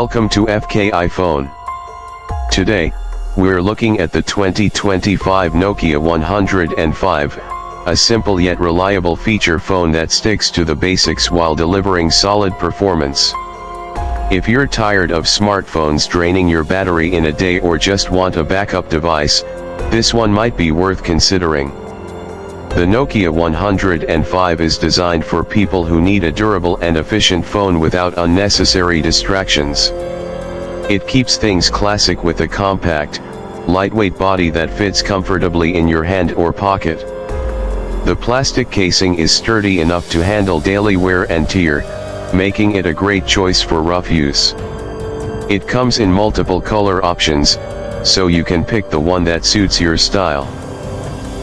Welcome to FK iPhone. Today, we're looking at the 2025 Nokia 105, a simple yet reliable feature phone that sticks to the basics while delivering solid performance. If you're tired of smartphones draining your battery in a day or just want a backup device, this one might be worth considering. The Nokia 105 is designed for people who need a durable and efficient phone without unnecessary distractions. It keeps things classic with a compact, lightweight body that fits comfortably in your hand or pocket. The plastic casing is sturdy enough to handle daily wear and tear, making it a great choice for rough use. It comes in multiple color options, so you can pick the one that suits your style.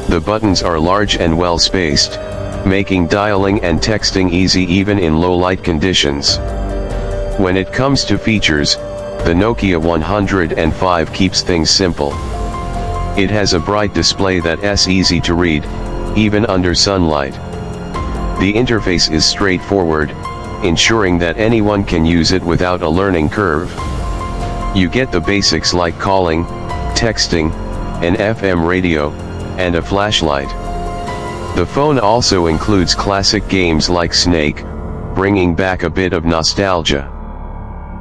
The buttons are large and well spaced, making dialing and texting easy even in low light conditions. When it comes to features, the Nokia 105 keeps things simple. It has a bright display that's easy to read, even under sunlight. The interface is straightforward, ensuring that anyone can use it without a learning curve. You get the basics like calling, texting, an FM radio, and a flashlight. The phone also includes classic games like Snake, bringing back a bit of nostalgia.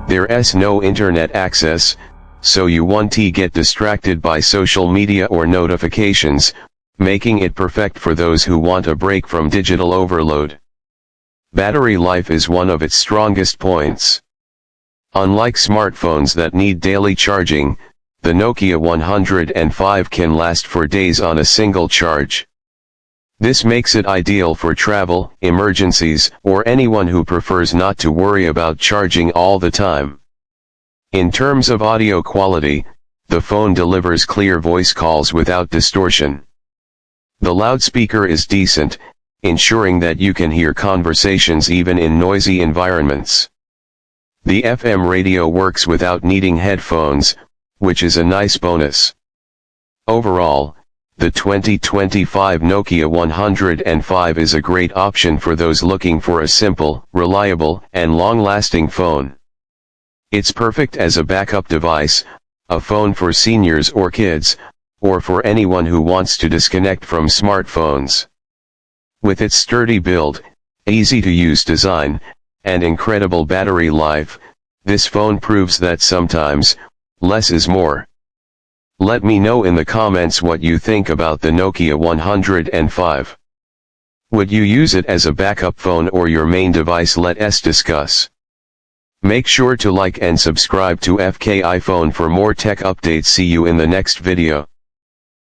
There's no internet access, so you won't get distracted by social media or notifications, making it perfect for those who want a break from digital overload. Battery life is one of its strongest points. Unlike smartphones that need daily charging, the Nokia 105 can last for days on a single charge. This makes it ideal for travel, emergencies, or anyone who prefers not to worry about charging all the time. In terms of audio quality, the phone delivers clear voice calls without distortion. The loudspeaker is decent, ensuring that you can hear conversations even in noisy environments. The FM radio works without needing headphones, which is a nice bonus. Overall, the 2025 Nokia 105 is a great option for those looking for a simple, reliable, and long-lasting phone. It's perfect as a backup device, a phone for seniors or kids, or for anyone who wants to disconnect from smartphones. With its sturdy build, easy-to-use design, and incredible battery life, this phone proves that sometimes, less is more. Let me know in the comments what you think about the Nokia 105. Would you use it as a backup phone or your main device? Let us discuss. Make sure to like and subscribe to FK iPhone for more tech updates. See you in the next video.